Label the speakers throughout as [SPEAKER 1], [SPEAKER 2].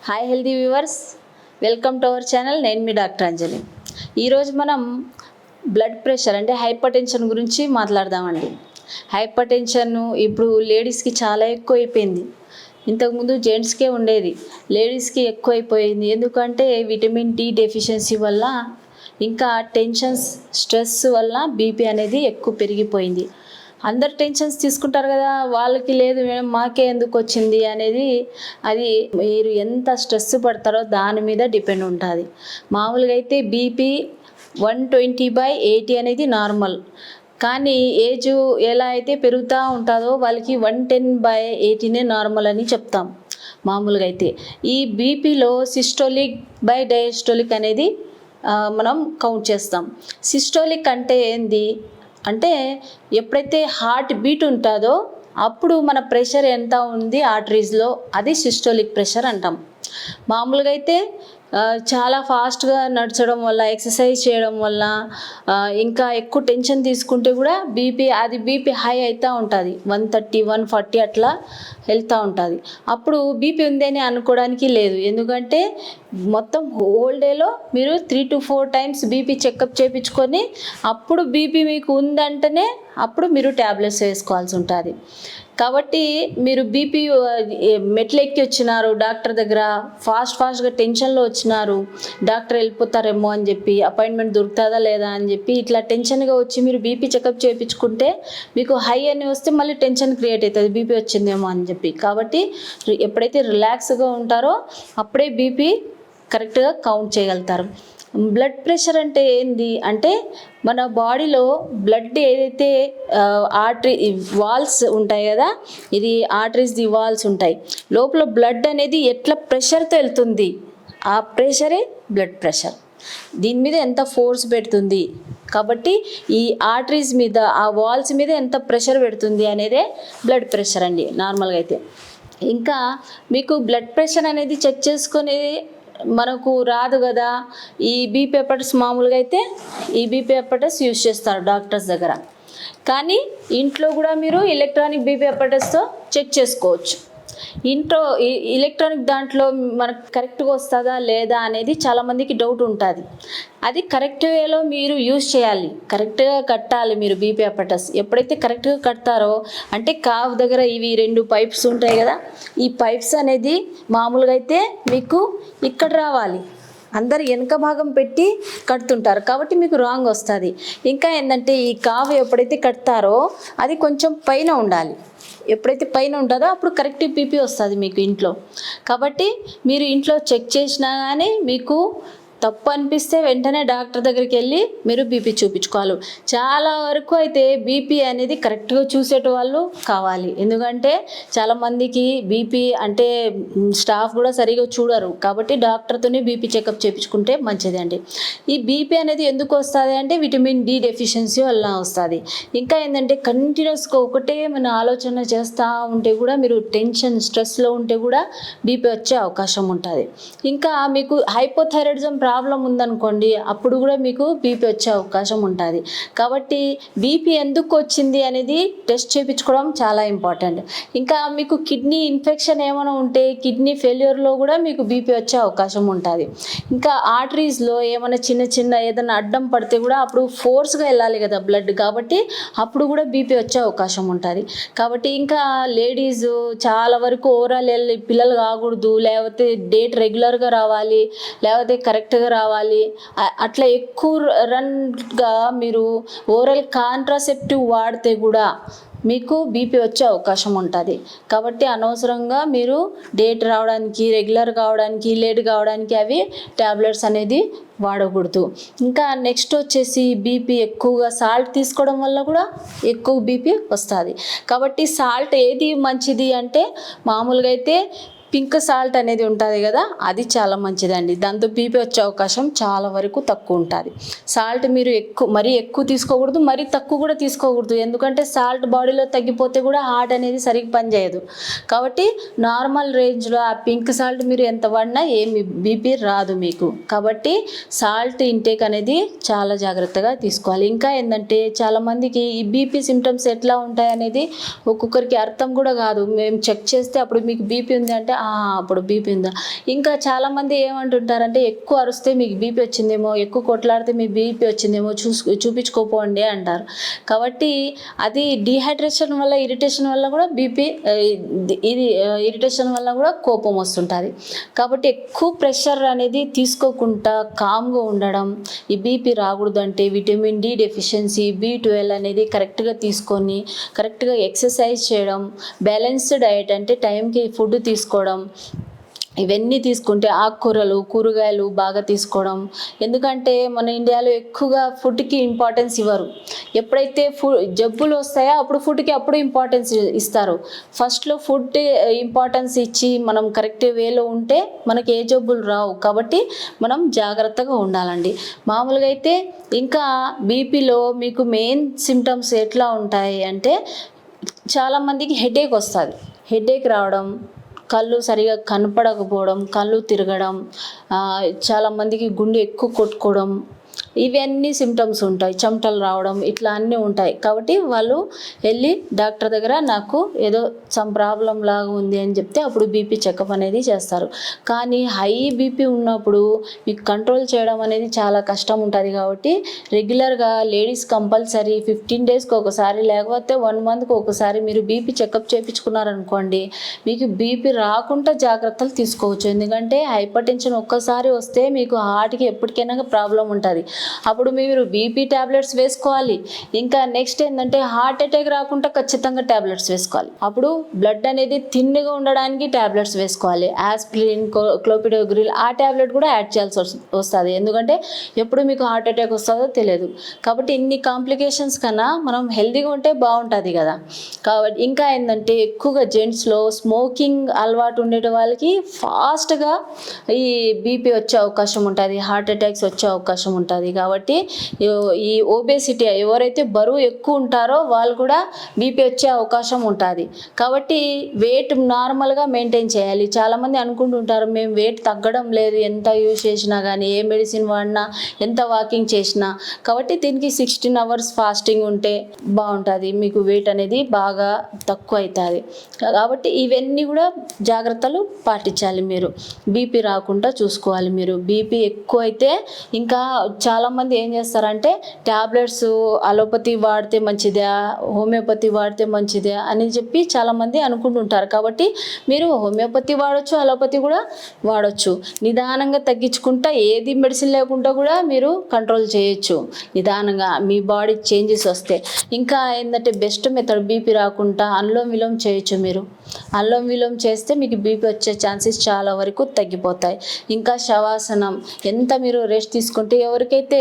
[SPEAKER 1] Hi healthy viewers, welcome to our channel. నేను మీ doctor అంజలి. ఈరోజు మనం బ్లడ్ ప్రెషర్ అంటే హైపర్ టెన్షన్ గురించి మాట్లాడదామండి. హైపర్ టెన్షన్ ఇప్పుడు లేడీస్కి చాలా ఎక్కువ అయిపోయింది. ఇంతకుముందు జెంట్స్కే ఉండేది, లేడీస్కి ఎక్కువ అయిపోయింది. ఎందుకంటే విటమిన్ డి డెఫిషియన్సీ వల్ల, ఇంకా టెన్షన్స్, స్ట్రెస్ వల్ల బీపీ అనేది ఎక్కువ పెరిగిపోయింది. అందరు టెన్షన్స్ తీసుకుంటారు కదా, వాళ్ళకి లేదు మేడం మాకే ఎందుకు వచ్చింది అనేది, అది మీరు ఎంత స్ట్రెస్ పడతారో దాని మీద డిపెండ్ ఉంటుంది. మామూలుగా అయితే బీపీ 120/80 అనేది నార్మల్. కానీ ఏజ్ ఎలా అయితే పెరుగుతూ ఉంటుందో వాళ్ళకి 110/80 నార్మల్ అని చెప్తాం మామూలుగా అయితే. ఈ బీపీలో సిస్టోలిక్ బై డయాస్టోలిక్ అనేది మనం కౌంట్ చేస్తాం. సిస్టోలిక్ అంటే ఏంది అంటే ఎప్పుడైతే హార్ట్ బీట్ ఉంటుందో అప్పుడు మన ప్రెషర్ ఎంత ఉంది ఆర్టరీస్లో, అది సిస్టోలిక్ ప్రెషర్ అంటాం. మామూలుగా అయితే చాలా ఫాస్ట్గా నడచడం వల్ల, ఎక్సర్సైజ్ చేయడం వల్ల, ఇంకా ఎక్కువ టెన్షన్ తీసుకుంటే కూడా బీపీ హై అవుతూ ఉంటుంది. 130, 140 అట్లా వెళ్తూ ఉంటుంది. అప్పుడు బీపీ ఉందని అనుకోవడానికి లేదు. ఎందుకంటే మొత్తం హోల్ డేలో మీరు 3 to 4 times బీపీ చెకప్ చేయించుకొని అప్పుడు బీపీ మీకు ఉందంటేనే అప్పుడు మీరు ట్యాబ్లెట్స్ వేసుకోవాల్సి ఉంటుంది. కాబట్టి మీరు బీపీ మెట్లు ఎక్కి వచ్చినారు డాక్టర్ దగ్గర, ఫాస్ట్గా టెన్షన్లో వచ్చినారు, డాక్టర్ వెళ్ళిపోతారేమో అని చెప్పి, అపాయింట్మెంట్ దొరుకుతుందా లేదా అని చెప్పి ఇట్లా టెన్షన్గా వచ్చి మీరు బీపీ చెకప్ చేయించుకుంటే మీకు హై అని వస్తే మళ్ళీ టెన్షన్ క్రియేట్ అవుతుంది, బీపీ వచ్చిందేమో అని చెప్పి. కాబట్టి ఎప్పుడైతే రిలాక్స్గా ఉంటారో అప్పుడే బీపీ కరెక్ట్గా కౌంట్ చేయగలుగుతారు. బ్లడ్ ప్రెషర్ అంటే ఏంది అంటే మన బాడీలో బ్లడ్ ఏదైతే ఆర్టరీ వాల్స్ ఉంటాయి కదా, ఇది ఆర్టరీస్ది వాల్స్ ఉంటాయి, లోపల బ్లడ్ అనేది ఎట్లా ప్రెషర్తో వెళ్తుంది, ఆ ప్రెషరే బ్లడ్ ప్రెషర్. దీని మీద ఎంత ఫోర్స్ పెడుతుంది, కాబట్టి ఈ ఆర్టరీస్ మీద, ఆ వాల్స్ మీద ఎంత ప్రెషర్ పెడుతుంది అనేదే బ్లడ్ ప్రెషర్ అండి నార్మల్గా అయితే. ఇంకా మీకు బ్లడ్ ప్రెషర్ అనేది చెక్ చేసుకునే మనకు రాదు కదా. ఈ బీపీ అపారటస్ మామూలుగా అయితే ఈ బీపీ అపారటస్ యూజ్ చేస్తారు డాక్టర్స్ దగ్గర. కానీ ఇంట్లో కూడా మీరు ఎలక్ట్రానిక్ బీపీ అపారటస్తో చెక్ చేసుకోవచ్చు. ఇంట్లో ఎలక్ట్రానిక్ దాంట్లో మనకు కరెక్ట్గా వస్తుందా లేదా అనేది చాలామందికి డౌట్ ఉంటుంది. అది కరెక్ట్ వేలో మీరు యూజ్ చేయాలి, కరెక్ట్గా కట్టాలి. మీరు బీపీ అపారటస్ ఎప్పుడైతే కరెక్ట్గా కడతారో, అంటే కావ్ దగ్గర ఇవి 2 పైప్స్ ఉంటాయి కదా, ఈ పైప్స్ అనేది మామూలుగా అయితే మీకు ఇక్కడ రావాలి, అందరు వెనక భాగం పెట్టి కడుతుంటారు కాబట్టి మీకు రాంగ్ వస్తుంది. ఇంకా ఏంటంటే ఈ కావ్ ఎప్పుడైతే కడతారో అది కొంచెం పైన ఉండాలి. ఎప్పుడైతే పైన ఉంటుందో అప్పుడు కరెక్ట్ బీపీ వస్తుంది మీకు ఇంట్లో. కాబట్టి మీరు ఇంట్లో చెక్ చేసినా కానీ మీకు తప్పు అనిపిస్తే వెంటనే డాక్టర్ దగ్గరికి వెళ్ళి మీరు బీపీ చూపించుకోవాలి. చాలా వరకు అయితే బీపీ అనేది కరెక్ట్గా చూసేట వాళ్ళు కావాలి. ఎందుకంటే చాలామందికి బీపీ అంటే స్టాఫ్ కూడా సరిగా చూడరు, కాబట్టి డాక్టర్తోనే బీపీ చెకప్ చేయించుకుంటే మంచిది అండి. ఈ బీపీ అనేది ఎందుకు వస్తుంది అంటే విటమిన్ డి డెఫిషియన్సీ వల్ల వస్తుంది. ఇంకా ఏంటంటే కంటిన్యూస్గా ఒకటే మన ఆలోచన చేస్తూ ఉంటే కూడా, మీరు టెన్షన్ స్ట్రెస్లో ఉంటే కూడా బీపీ వచ్చే అవకాశం ఉంటుంది. ఇంకా మీకు హైపోథైరాయిడిజం ప్రాబ్లం ఉందనుకోండి, అప్పుడు కూడా మీకు బీపీ వచ్చే అవకాశం ఉంటుంది. కాబట్టి బీపీ ఎందుకు వచ్చింది అనేది టెస్ట్ చేయించుకోవడం చాలా ఇంపార్టెంట్. ఇంకా మీకు కిడ్నీ ఇన్ఫెక్షన్ ఏమైనా ఉంటే కిడ్నీ ఫెయిల్యూర్లో కూడా మీకు బీపీ వచ్చే అవకాశం ఉంటుంది. ఇంకా ఆర్టరీస్లో ఏమైనా చిన్న ఏదైనా అడ్డం పడితే కూడా అప్పుడు ఫోర్స్గా వెళ్ళాలి కదా బ్లడ్, కాబట్టి అప్పుడు కూడా బీపీ వచ్చే అవకాశం ఉంటుంది. కాబట్టి ఇంకా లేడీస్ చాలా వరకు ఓవరాల్ పిల్లలు కాకూడదు, లేకపోతే డేట్ రెగ్యులర్గా రావాలి, లేకపోతే కరెక్ట్గా రావాలి, అట్లా ఎక్కువ రన్గా మీరు ఓరల్ కాంట్రాసెప్టివ్ వాడితే కూడా మీకు బీపీ వచ్చే అవకాశం ఉంటుంది. కాబట్టి అనవసరంగా మీరు డేట్ రావడానికి, రెగ్యులర్ కావడానికి, లేట్ కావడానికి అవి ట్యాబ్లెట్స్ అనేది వాడకూడదు. ఇంకా నెక్స్ట్ వచ్చేసి బీపీ ఎక్కువగా సాల్ట్ తీసుకోవడం వల్ల కూడా ఎక్కువ బీపీ వస్తుంది. కాబట్టి సాల్ట్ ఏది మంచిది అంటే మామూలుగా అయితే పింక్ సాల్ట్ అనేది ఉంటుంది కదా, అది చాలా మంచిదండి. దాంతో బీపీ వచ్చే అవకాశం చాలా వరకు తక్కువ ఉంటుంది. సాల్ట్ మీరు మరీ ఎక్కువ తీసుకోకూడదు, మరీ తక్కువ కూడా తీసుకోకూడదు. ఎందుకంటే సాల్ట్ బాడీలో తగ్గిపోతే కూడా హార్ట్ అనేది సరిగ్గా పనిచేయదు. కాబట్టి నార్మల్ రేంజ్లో ఆ పింక్ సాల్ట్ మీరు ఎంత వాడినా ఏమి బీపీ రాదు మీకు. కాబట్టి సాల్ట్ ఇంటేక్ అనేది చాలా జాగ్రత్తగా తీసుకోవాలి. ఇంకా ఏంటంటే చాలామందికి ఈ బీపీ సిమ్టమ్స్ ఎట్లా ఉంటాయి అనేది ఒక్కొక్కరికి అర్థం కూడా కాదు. మేము చెక్ చేస్తే అప్పుడు మీకు బీపీ ఉంది అంటే అప్పుడు బీపీ ఉందా. ఇంకా చాలామంది ఏమంటుంటారంటే ఎక్కువ అరిస్తే మీకు బీపీ వచ్చిందేమో, ఎక్కువ కొట్లాడితే మీ బీపీ వచ్చిందేమో చూపించుకోపోండి అంటారు. కాబట్టి అది డీహైడ్రేషన్ వల్ల, ఇరిటేషన్ వల్ల కూడా బీపీ, ఇది ఇరిటేషన్ వల్ల కూడా కోపం వస్తుంటుంది. కాబట్టి ఎక్కువ ప్రెషర్ అనేది తీసుకోకుండా కామ్గా ఉండడం. ఈ బీపీ రాకూడదు అంటే విటమిన్ డి డెఫిషియన్సీ, B12 అనేది కరెక్ట్గా తీసుకొని కరెక్ట్గా ఎక్సర్సైజ్ చేయడం, బ్యాలెన్స్డ్ డైట్ అంటే టైంకి ఫుడ్ తీసుకోవడం, ఇవన్నీ తీసుకుంటే ఆకుకూరలు, కూరగాయలు బాగా తీసుకోవడం. ఎందుకంటే మన ఇండియాలో ఎక్కువగా ఫుడ్కి ఇంపార్టెన్స్ ఇవ్వరు. ఎప్పుడైతే జబ్బులు వస్తాయో అప్పుడు ఫుడ్కి అప్పుడు ఇంపార్టెన్స్ ఇస్తారు. ఫస్ట్లో ఫుడ్ ఇంపార్టెన్స్ ఇచ్చి మనం కరెక్ట్ వేలో ఉంటే మనకి ఏ జబ్బులు రావు. కాబట్టి మనం జాగ్రత్తగా ఉండాలండి. మామూలుగా అయితే ఇంకా బీపీలో మీకు మెయిన్ సిమ్టమ్స్ ఎట్లా ఉంటాయి అంటే చాలామందికి హెడేక్ వస్తుంది. హెడేక్ రావడం, కళ్ళు సరిగా కనపడకపోవడం, కళ్ళు తిరగడం, చాలామందికి గుండె ఎక్కువ కొట్టుకోవడం, ఇవన్నీ సిమ్టమ్స్ ఉంటాయి. చెమటలు రావడం, ఇట్లా అన్నీ ఉంటాయి. కాబట్టి వాళ్ళు వెళ్ళి డాక్టర్ దగ్గర నాకు ఏదో సమ్ ప్రాబ్లం లాగా ఉంది అని చెప్తే అప్పుడు బీపీ చెకప్ అనేది చేస్తారు. కానీ హై బీపీ ఉన్నప్పుడు మీకు కంట్రోల్ చేయడం అనేది చాలా కష్టం ఉంటుంది. కాబట్టి రెగ్యులర్గా లేడీస్ కంపల్సరీ 15 డేస్కి ఒకసారి లేకపోతే 1 మంత్కి ఒకసారి మీరు బీపీ చెకప్ చేయించుకున్నారనుకోండి, మీకు బీపీ రాకుండా జాగ్రత్తలు తీసుకోవచ్చు. ఎందుకంటే హైపర్ టెన్షన్ ఒక్కసారి వస్తే మీకు హార్ట్కి ఎప్పటికైనా ప్రాబ్లం ఉంటుంది. అప్పుడు మీరు బీపీ ట్యాబ్లెట్స్ వేసుకోవాలి. ఇంకా నెక్స్ట్ ఏంటంటే హార్ట్ అటాక్ రాకుండా ఖచ్చితంగా ట్యాబ్లెట్స్ వేసుకోవాలి. అప్పుడు బ్లడ్ అనేది థిన్గా ఉండడానికి ట్యాబ్లెట్స్ వేసుకోవాలి. ఆస్పిరిన్, క్లోపిడోగ్రిల్ ఆ ట్యాబ్లెట్ కూడా యాడ్ చేయాల్సి వస్తుంది. ఎందుకంటే ఎప్పుడు మీకు హార్ట్ అటాక్ వస్తుందో తెలియదు. కాబట్టి ఇన్ని కాంప్లికేషన్స్ కన్నా మనం హెల్తీగా ఉంటే బాగుంటుంది కదా. కాబట్టి ఇంకా ఏంటంటే ఎక్కువగా జెంట్స్లో స్మోకింగ్ అలవాటు ఉండే వాళ్ళకి ఫాస్ట్గా ఈ బీపీ వచ్చే అవకాశం ఉంటుంది, హార్ట్ అటాక్స్ వచ్చే అవకాశం ఉంటుంది. కాబట్టి ఈ ఒబేసిటీ ఎవరైతే బరువు ఎక్కువ ఉంటారో వాళ్ళు కూడా బీపీ వచ్చే అవకాశం ఉంటుంది. కాబట్టి వెయిట్ నార్మల్గా మెయింటైన్ చేయాలి. చాలామంది అనుకుంటుంటారు మేము వెయిట్ తగ్గడం లేదు, ఎంత యూజ్ చేసినా కానీ, ఏ మెడిసిన్ వాడినా, ఎంత వాకింగ్ చేసినా. కాబట్టి దీనికి 16 hours ఫాస్టింగ్ ఉంటే బాగుంటుంది, మీకు వెయిట్ అనేది బాగా తక్కువ అవుతుంది. కాబట్టి ఇవన్నీ కూడా జాగ్రత్తలు పాటించాలి. మీరు బీపీ రాకుండా చూసుకోవాలి. మీరు బీపీ ఎక్కువ అయితే ఇంకా చాలామంది ఏం చేస్తారంటే ట్యాబ్లెట్స్ అలోపతి వాడితే మంచిదా, హోమియోపతి వాడితే మంచిదా అని చెప్పి చాలామంది అనుకుంటుంటారు. కాబట్టి మీరు హోమియోపతి వాడచ్చు, అలోపతి కూడా వాడచ్చు. నిదానంగా తగ్గించుకుంటా ఏది మెడిసిన్ లేకుండా కూడా మీరు కంట్రోల్ చేయొచ్చు నిదానంగా, మీ బాడీ చేంజెస్ వస్తే. ఇంకా ఏంటంటే బెస్ట్ మెథడ్ బీపీ రాకుండా అనులోమ విలోమ చేయొచ్చు. మీరు అనులోమ విలోమ చేస్తే మీకు బీపీ వచ్చే ఛాన్సెస్ చాలా వరకు తగ్గిపోతాయి. ఇంకా శవాసనం, ఎంత మీరు రెస్ట్ తీసుకుంటే ఎవరికైతే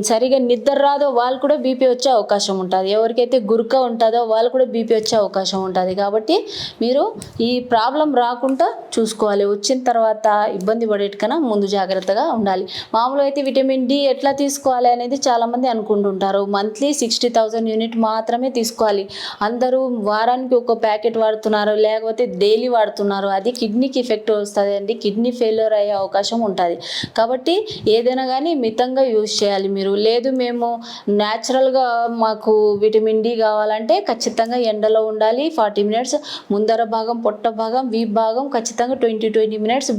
[SPEAKER 1] సరిగా నిద్ర రాదో వాళ్ళు కూడా బీపీ వచ్చే అవకాశం ఉంటుంది. ఎవరికైతే గురుక ఉంటుందో వాళ్ళు కూడా బీపీ వచ్చే అవకాశం ఉంటుంది. కాబట్టి మీరు ఈ ప్రాబ్లం రాకుండా చూసుకోవాలి. వచ్చిన తర్వాత ఇబ్బంది పడేటికన్నా ముందు జాగ్రత్తగా ఉండాలి. మామూలుగా అయితే విటమిన్ డి ఎట్లా తీసుకోవాలి అనేది చాలామంది అనుకుంటుంటారు. మంత్లీ 60,000 యూనిట్ మాత్రమే తీసుకోవాలి. అందరూ వారానికి ఒక ప్యాకెట్ వాడుతున్నారు, లేకపోతే డైలీ వాడుతున్నారు. అది కిడ్నీకి ఎఫెక్ట్ వస్తుంది అండి, కిడ్నీ ఫెయిల్యూర్ అయ్యే అవకాశం ఉంటుంది. కాబట్టి ఏదైనా కానీ మితంగా యూజ్ చేయాలి. మీరు లేదు మేము న్యాచురల్గా మాకు విటమిన్ డి కావాలంటే ఖచ్చితంగా ఎండలో ఉండాలి. 40 minutes ముందర భాగం, పొట్ట భాగం, వీప్ భాగం ఖచ్చితంగా 20 minutes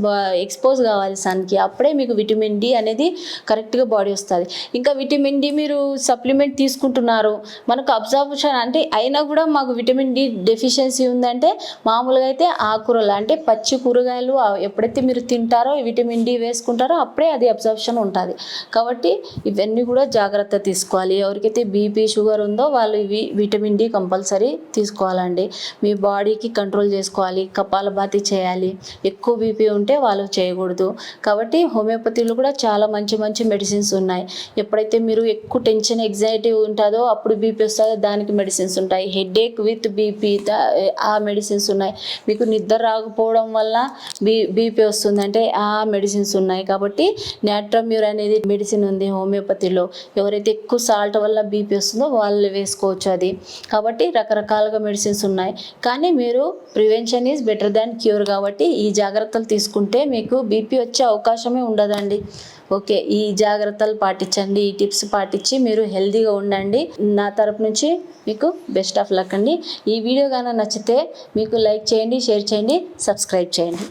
[SPEAKER 1] ఎక్స్పోజ్ కావాలి సన్కి. అప్పుడే మీకు విటమిన్ డి అనేది కరెక్ట్గా బాడీ వస్తుంది. ఇంకా విటమిన్ డి మీరు సప్లిమెంట్ తీసుకుంటున్నారు, మనకు అబ్జర్వేషన్ అంటే అయినా కూడా మాకు విటమిన్ డి డెఫిషియన్సీ ఉందంటే మామూలుగా అయితే ఆకుకూరలు అంటే పచ్చి కూరగాయలు ఎప్పుడైతే మీరు తింటారో విటమిన్ డి వేసుకుంటారో అప్పుడే అది అబ్జర్ప్షన్ ఉంటుంది. కాబట్టి ఇవన్నీ కూడా జాగ్రత్త తీసుకోవాలి. ఎవరికైతే బీపీ, షుగర్ ఉందో వాళ్ళు ఇవి విటమిన్ డి కంపల్సరీ తీసుకోవాలండి. మీ బాడీకి కంట్రోల్ చేసుకోవాలి, కపాలభాతి చేయాలి. ఎక్కువ బీపీ ఉంటే వాళ్ళు చేయకూడదు. కాబట్టి హోమియోపతిలో కూడా చాలా మంచి మంచి మెడిసిన్స్ ఉన్నాయి. ఎప్పుడైతే మీరు ఎక్కువ టెన్షన్, ఎగ్జైటీ ఉంటుందో అప్పుడు బీపీ వస్తుందో దానికి మెడిసిన్స్ ఉంటాయి. హెడేక్ విత్ బీపీ ఆ మెడిసిన్స్ ఉన్నాయి. మీకు నిద్ర రాకపోవడం వల్ల బీపీ వస్తుందంటే ఆ మెడిసిన్స్ ఉన్నాయి. కాబట్టి నాట్రమ్యూర్ అనేది మెడిసిన్ ఉంది హోమియోపతిలో. ఎవరైతే ఎక్కువ సాల్ట్ వల్ల బీపీ వస్తుందో వాళ్ళు వేసుకోవచ్చు అది. కాబట్టి రకరకాలుగా మెడిసిన్స్ ఉన్నాయి. కానీ మీరు prevention is better than cure కాబట్టి ఈ జాగ్రత్తలు తీసుకుంటే మీకు బీపీ వచ్చే అవకాశమే ఉండదండి. ఓకే, ఈ జాగ్రత్తలు పాటించండి, ఈ టిప్స్ పాటించి మీరు హెల్తీగా ఉండండి. నా తరపు నుంచి మీకు బెస్ట్ ఆఫ్ లక్ అండి. ఈ వీడియో కానీ నచ్చితే మీకు లైక్ చేయండి, షేర్ చేయండి, సబ్స్క్రైబ్ చేయండి.